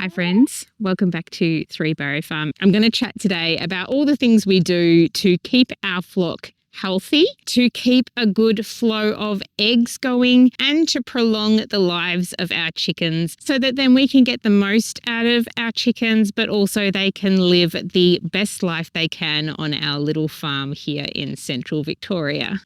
Hi friends, welcome back to 3 Barrow Farm. I'm going to chat today about all the things we do to keep our flock healthy, to keep a good flow of eggs going, and to prolong the lives of our chickens so that then we can get the most out of our chickens, but also they can live the best life they can on our little farm here in central Victoria.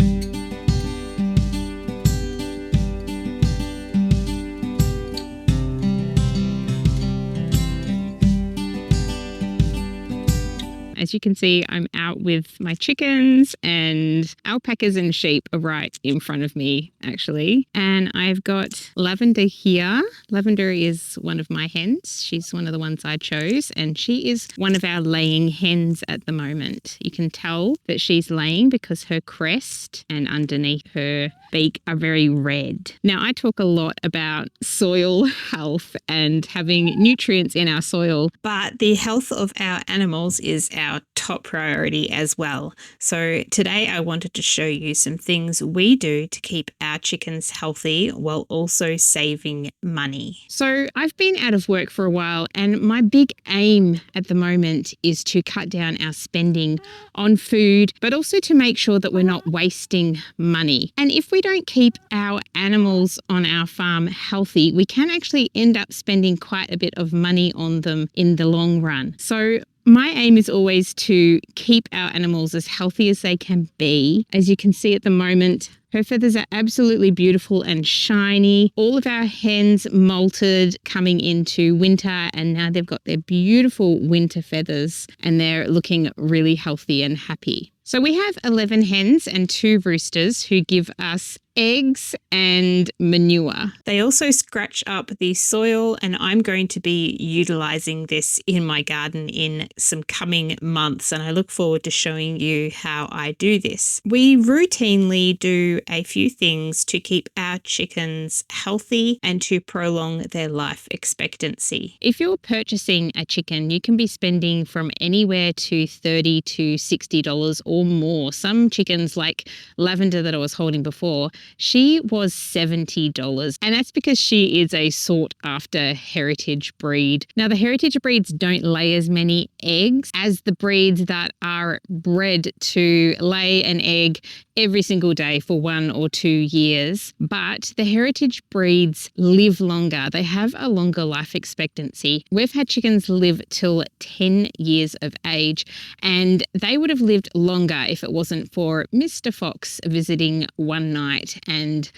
As you can see, I'm out with my chickens, and alpacas and sheep are right in front of me, actually. And I've got Lavender here. Lavender is one of my hens. She's one of the ones I chose, and she is one of our laying hens at the moment. You can tell that she's laying because her crest and underneath her beak are very red. Now, I talk a lot about soil health and having nutrients in our soil, but the health of our animals is our top priority as well. So today I wanted to show you some things we do to keep our chickens healthy while also saving money. So I've been out of work for a while, and my big aim at the moment is to cut down our spending on food, but also to make sure that we're not wasting money. And if we don't keep our animals on our farm healthy, we can actually end up spending quite a bit of money on them in the long run. So my aim is always to keep our animals as healthy as they can be. As you can see at the moment, her feathers are absolutely beautiful and shiny. All of our hens molted coming into winter, and now they've got their beautiful winter feathers and they're looking really healthy and happy. So we have 11 hens and 2 roosters who give us eggs and manure. They also scratch up the soil, and I'm going to be utilizing this in my garden in some coming months, and I look forward to showing you how I do this. We routinely do a few things to keep our chickens healthy and to prolong their life expectancy. If you're purchasing a chicken, you can be spending from anywhere to $30 to $60 or more. Some chickens, like Lavender that I was holding before, she was $70, and that's because she is a sought after heritage breed. Now, the heritage breeds don't lay as many eggs as the breeds that are bred to lay an egg every single day for 1 or 2 years, but the heritage breeds live longer. They have a longer life expectancy. We've had chickens live till 10 years of age, and they would have lived longer if it wasn't for Mr. Fox visiting one night and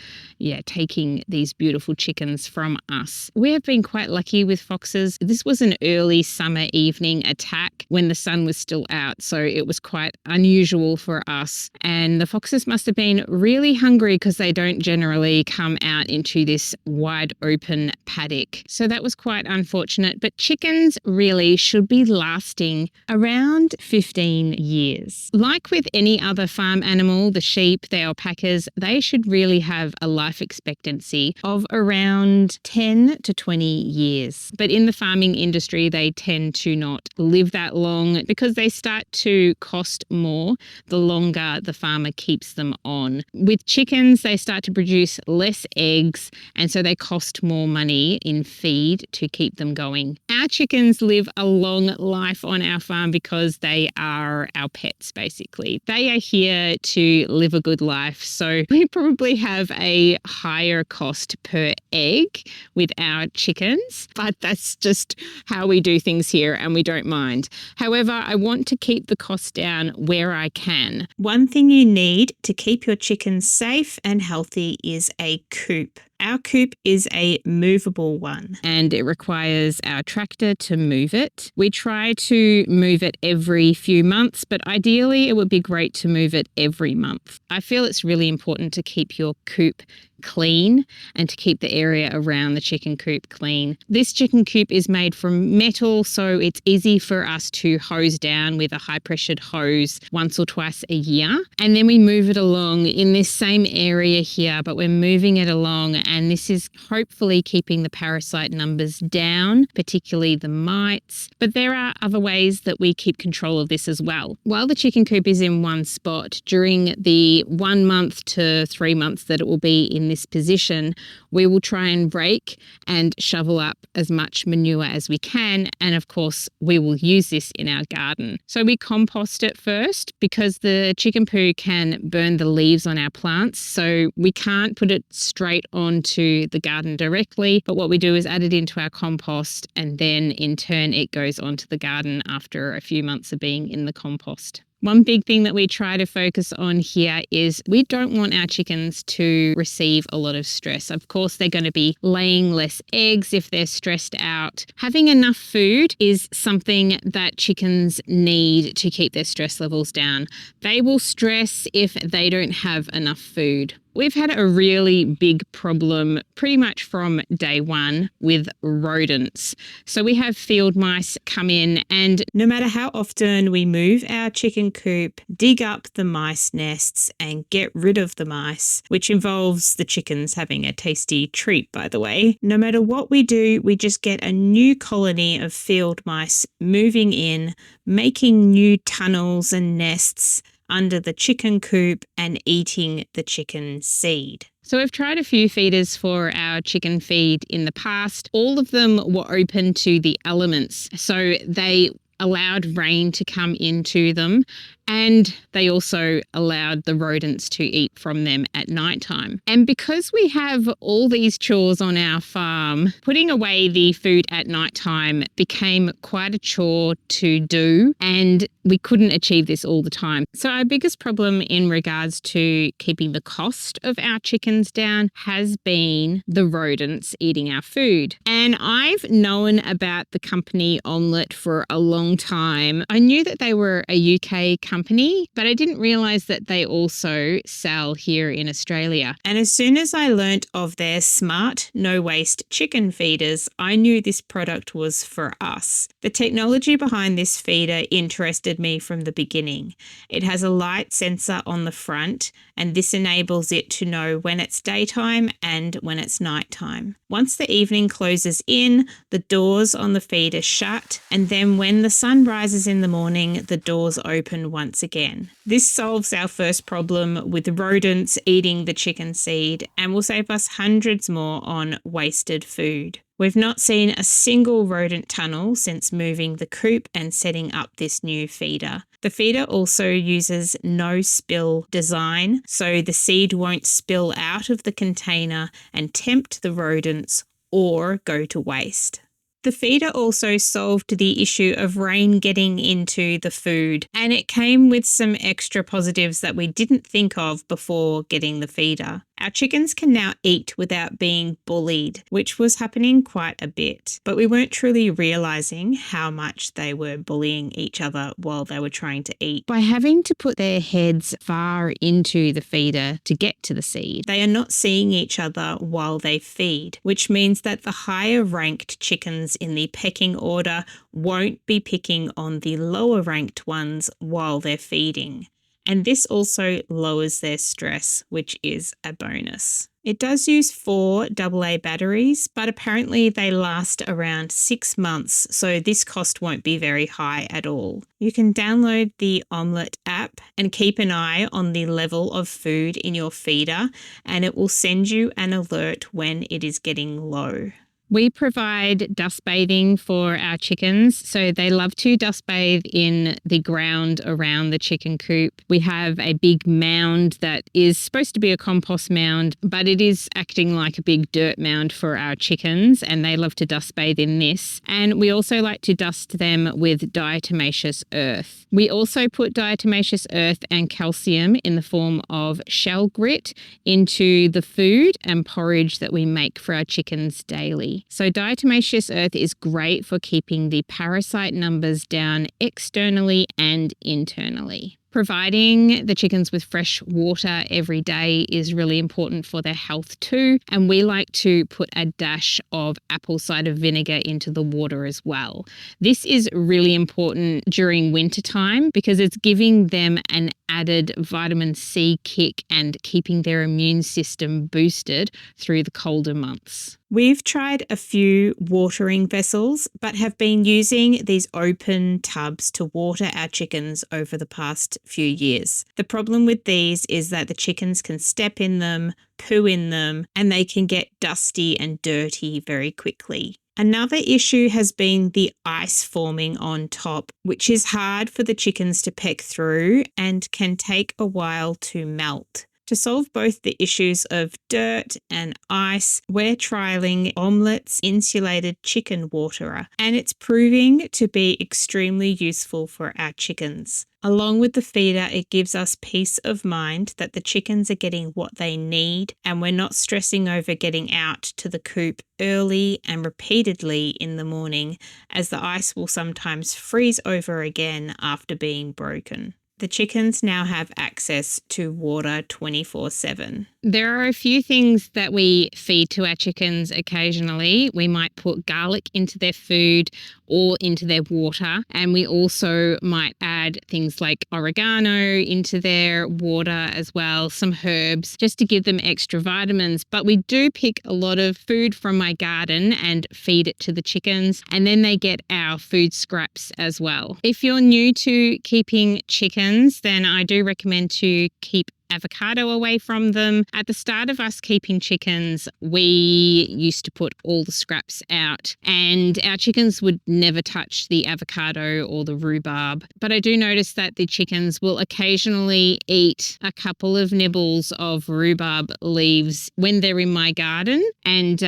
taking these beautiful chickens from us. We have been quite lucky with foxes. This was an early summer evening attack when the sun was still out, so it was quite unusual for us. And the foxes must have been really hungry because they don't generally come out into this wide open paddock. So that was quite unfortunate. But chickens really should be lasting around 15 years. Like with any other farm animal, the sheep, the alpacas, they should really have a life expectancy of around 10 to 20 years. But in the farming industry, they tend to not live that long because they start to cost more the longer the farmer keeps them on. With chickens, they start to produce less eggs, and so they cost more money in feed to keep them going. Our chickens live a long life on our farm because they are our pets, basically. They are here to live a good life, so we probably have a higher cost per egg with our chickens, but that's just how we do things here, and we don't mind. However, I want to keep the cost down where I can. One thing you need to keep your chickens safe and healthy is a coop. Our coop is a movable one, and it requires our tractor to move it. We try to move it every few months, but ideally it would be great to move it every month. I feel it's really important to keep your coop clean and to keep the area around the chicken coop clean. This chicken coop is made from metal, so it's easy for us to hose down with a high-pressured hose once or twice a year. And then we move it along in this same area here, but we're moving it along, and this is hopefully keeping the parasite numbers down, particularly the mites. But there are other ways that we keep control of this as well. While the chicken coop is in one spot, during the 1 month to 3 months that it will be in this position, we will try and rake and shovel up as much manure as we can. And of course, we will use this in our garden. So we compost it first because the chicken poo can burn the leaves on our plants. So we can't put it straight onto the garden directly. But what we do is add it into our compost, and then in turn, it goes onto the garden after a few months of being in the compost. One big thing that we try to focus on here is we don't want our chickens to receive a lot of stress. Of course, they're going to be laying less eggs if they're stressed out. Having enough food is something that chickens need to keep their stress levels down. They will stress if they don't have enough food. We've had a really big problem pretty much from day one with rodents. So we have field mice come in, and no matter how often we move our chicken coop, dig up the mice nests and get rid of the mice, which involves the chickens having a tasty treat, by the way. No matter what we do, we just get a new colony of field mice moving in, making new tunnels and nests under the chicken coop and eating the chicken seed. So we've tried a few feeders for our chicken feed in the past. All of them were open to the elements. So they allowed rain to come into them, and they also allowed the rodents to eat from them at nighttime. And because we have all these chores on our farm, putting away the food at nighttime became quite a chore to do, and we couldn't achieve this all the time. So our biggest problem in regards to keeping the cost of our chickens down has been the rodents eating our food. And I've known about the company Omlet for a long time. I knew that they were a UK company, but I didn't realise that they also sell here in Australia. And as soon as I learnt of their smart, no-waste chicken feeders, I knew this product was for us. The technology behind this feeder interested me from the beginning. It has a light sensor on the front, and this enables it to know when it's daytime and when it's nighttime. Once the evening closes in, the doors on the feeder shut, and then when the sun rises in the morning, the doors open once again. This solves our first problem with rodents eating the chicken seed and will save us hundreds more on wasted food. We've not seen a single rodent tunnel since moving the coop and setting up this new feeder. The feeder also uses no spill design, so the seed won't spill out of the container and tempt the rodents or go to waste. The feeder also solved the issue of rain getting into the food, and it came with some extra positives that we didn't think of before getting the feeder. Our chickens can now eat without being bullied, which was happening quite a bit, but we weren't truly realising how much they were bullying each other while they were trying to eat. By having to put their heads far into the feeder to get to the seed, they are not seeing each other while they feed, which means that the higher ranked chickens in the pecking order won't be picking on the lower ranked ones while they're feeding. And this also lowers their stress, which is a bonus. It does use 4 AA batteries, but apparently they last around 6 months, so this cost won't be very high at all. You can download the Omlet app and keep an eye on the level of food in your feeder, and it will send you an alert when it is getting low. We provide dust bathing for our chickens, so they love to dust bathe in the ground around the chicken coop. We have a big mound that is supposed to be a compost mound, but it is acting like a big dirt mound for our chickens, and they love to dust bathe in this. And we also like to dust them with diatomaceous earth. We also put diatomaceous earth and calcium in the form of shell grit into the food and porridge that we make for our chickens daily. So diatomaceous earth is great for keeping the parasite numbers down externally and internally. Providing the chickens with fresh water every day is really important for their health too, and we like to put a dash of apple cider vinegar into the water as well. This is really important during winter time because it's giving them an added vitamin C kick and keeping their immune system boosted through the colder months. We've tried a few watering vessels, but have been using these open tubs to water our chickens over the past few years. The problem with these is that the chickens can step in them, poo in them, and they can get dusty and dirty very quickly. Another issue has been the ice forming on top, which is hard for the chickens to peck through and can take a while to melt. To solve both the issues of dirt and ice, we're trialling Omlet's insulated chicken waterer, and it's proving to be extremely useful for our chickens. Along with the feeder, it gives us peace of mind that the chickens are getting what they need and we're not stressing over getting out to the coop early and repeatedly in the morning, as the ice will sometimes freeze over again after being broken. The chickens now have access to water 24/7. There are a few things that we feed to our chickens occasionally. We might put garlic into their food or into their water, and we also might add things like oregano into their water as well, some herbs, just to give them extra vitamins. But we do pick a lot of food from my garden and feed it to the chickens, and then they get our food scraps as well. If you're new to keeping chickens, then I do recommend to keep avocado away from them. At the start of us keeping chickens, we used to put all the scraps out, and our chickens would never touch the avocado or the rhubarb. But I do notice that the chickens will occasionally eat a couple of nibbles of rhubarb leaves when they're in my garden, and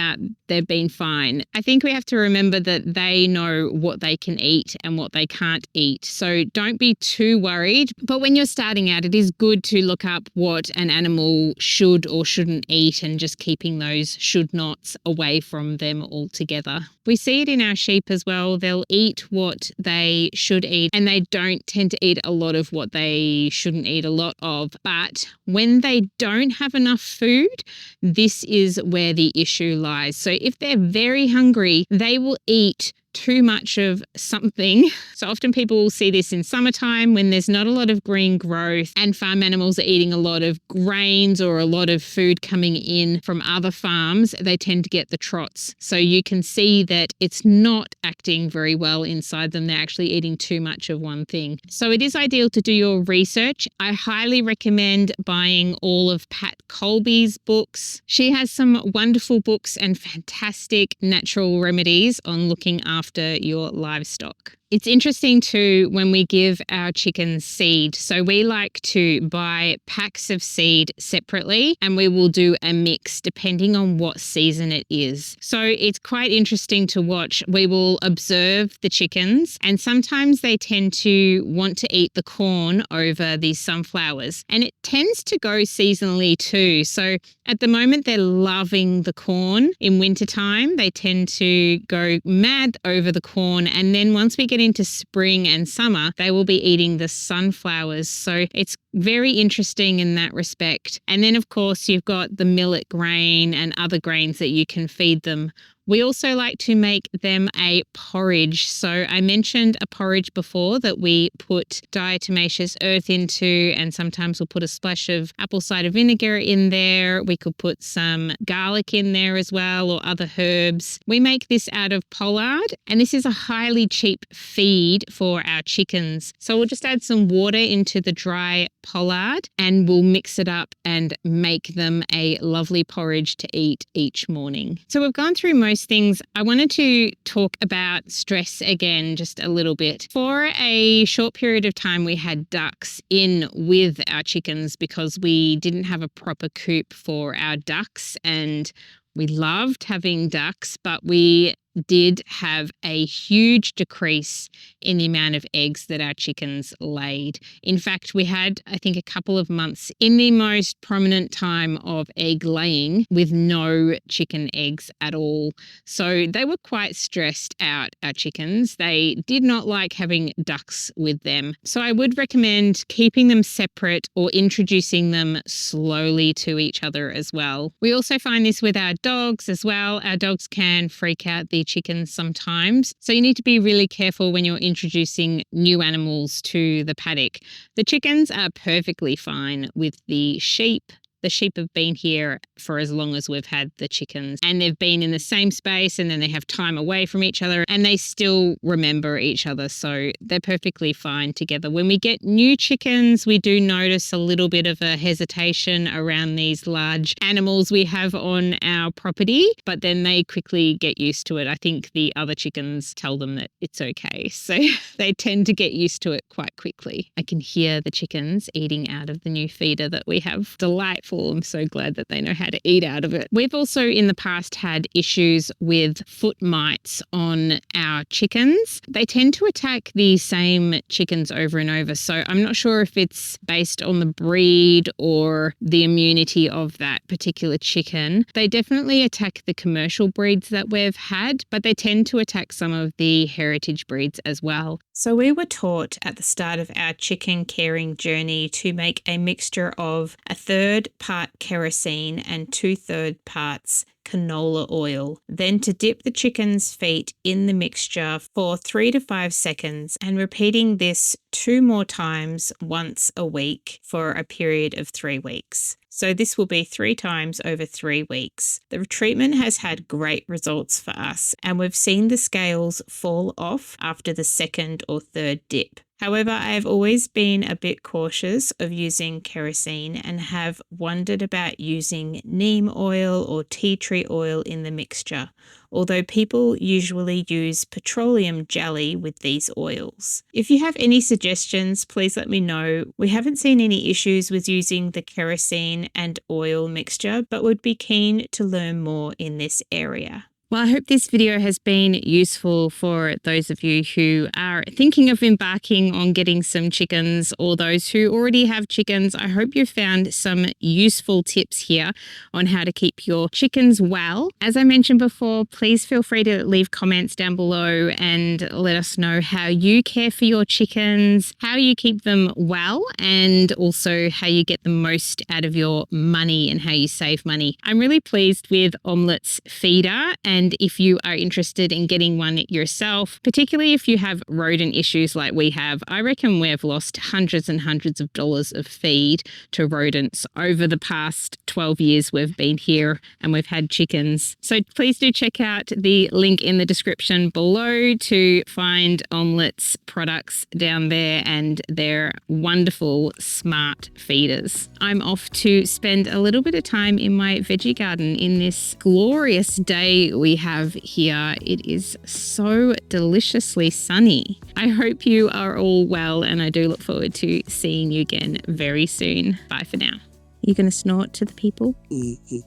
they've been fine. I think we have to remember that they know what they can eat and what they can't eat, so don't be too worried. But when you're starting out, it is good to look up what an animal should or shouldn't eat and just keeping those should nots away from them altogether. We see it in our sheep as well. They'll eat what they should eat, and they don't tend to eat a lot of what they shouldn't eat a lot of. But when they don't have enough food, this is where the issue lies. So if they're very hungry, they will eat too much of something. So often people will see this in summertime when there's not a lot of green growth and farm animals are eating a lot of grains or a lot of food coming in from other farms. They tend to get the trots. So you can see that it's not acting very well inside them. They're actually eating too much of one thing. So it is ideal to do your research. I highly recommend buying all of Pat Colby's books. She has some wonderful books and fantastic natural remedies on looking after your livestock. It's interesting too when we give our chickens seed. So we like to buy packs of seed separately, and we will do a mix depending on what season it is. So it's quite interesting to watch. We will observe the chickens, and sometimes they tend to want to eat the corn over the sunflowers, and it tends to go seasonally too. So at the moment they're loving the corn. In wintertime they tend to go mad over the corn, and then once we get into spring and summer, they will be eating the sunflowers. So it's very interesting in that respect. And then, of course, you've got the millet grain and other grains that you can feed them. We also like to make them a porridge. So I mentioned a porridge before that we put diatomaceous earth into, and sometimes we'll put a splash of apple cider vinegar in there. We could put some garlic in there as well, or other herbs. We make this out of pollard, and this is a highly cheap feed for our chickens. So we'll just add some water into the dry pollard and we'll mix it up and make them a lovely porridge to eat each morning. So we've gone through most things. I wanted to talk about stress again just a little bit. For a short period of time, we had ducks in with our chickens because we didn't have a proper coop for our ducks, and we loved having ducks, but we did have a huge decrease in the amount of eggs that our chickens laid. In fact, we had, I think, a couple of months in the most prominent time of egg laying with no chicken eggs at all. So they were quite stressed out, our chickens. They did not like having ducks with them. So I would recommend keeping them separate or introducing them slowly to each other as well. We also find this with our dogs as well. Our dogs can freak out the chickens sometimes. So you need to be really careful when you're introducing new animals to the paddock. The chickens are perfectly fine with the sheep, The sheep have been here for as long as we've had the chickens, and they've been in the same space, and then they have time away from each other, and they still remember each other. So they're perfectly fine together. When we get new chickens, we do notice a little bit of a hesitation around these large animals we have on our property, but then they quickly get used to it. I think the other chickens tell them that it's okay. So they tend to get used to it quite quickly. I can hear the chickens eating out of the new feeder that we have. Delightful. I'm so glad that they know how to eat out of it. We've also in the past had issues with foot mites on our chickens. They tend to attack the same chickens over and over. So I'm not sure if it's based on the breed or the immunity of that particular chicken. They definitely attack the commercial breeds that we've had, but they tend to attack some of the heritage breeds as well. So we were taught at the start of our chicken caring journey to make a mixture of 1/3 part kerosene and 2/3 parts canola oil, then to dip the chicken's feet in the mixture for 3 to 5 seconds and repeating this 2 more times once a week for a period of 3 weeks. So this will be 3 times over 3 weeks. The treatment has had great results for us, and we've seen the scales fall off after the 2nd or 3rd dip. However, I have always been a bit cautious of using kerosene and have wondered about using neem oil or tea tree oil in the mixture, although people usually use petroleum jelly with these oils. If you have any suggestions, please let me know. We haven't seen any issues with using the kerosene and oil mixture, but would be keen to learn more in this area. Well, I hope this video has been useful for those of you who are thinking of embarking on getting some chickens, or those who already have chickens. I hope you found some useful tips here on how to keep your chickens well. As I mentioned before, please feel free to leave comments down below and let us know how you care for your chickens, how you keep them well, and also how you get the most out of your money and how you save money. I'm really pleased with Omlet's feeder, and if you are interested in getting one yourself, particularly if you have rodent issues like we have, I reckon we've lost hundreds and hundreds of dollars of feed to rodents over the past 12 years we've been here and we've had chickens. So please do check out the link in the description below to find Omlet's products down there and their wonderful smart feeders. I'm off to spend a little bit of time in my veggie garden in this glorious day we have here. It is so deliciously sunny. I hope you are all well, and I do look forward to seeing you again very soon. Bye for now. You going to snort to the people? Mm-hmm.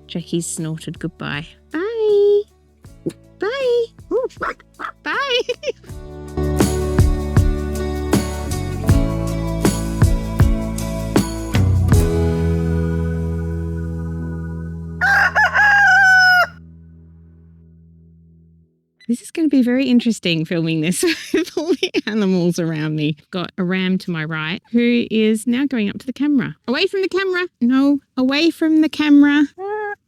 Jackie's snorted goodbye. Bye. Bye. Bye. This is going to be very interesting filming this with all the animals around me. Got a ram to my right who is now going up to the camera. Away from the camera. No, away from the camera.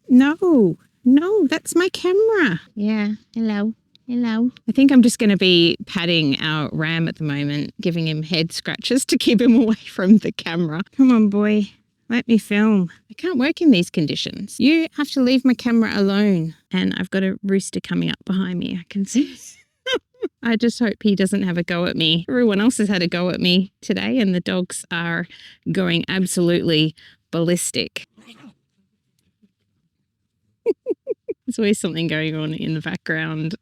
No, that's my camera. Yeah, hello. Hello. I think I'm just going to be patting our ram at the moment, giving him head scratches to keep him away from the camera. Come on, boy. Let me film. I can't work in these conditions. You have to leave my camera alone. And I've got a rooster coming up behind me. I can see. I just hope he doesn't have a go at me. Everyone else has had a go at me today, and the dogs are going absolutely ballistic. There's always something going on in the background.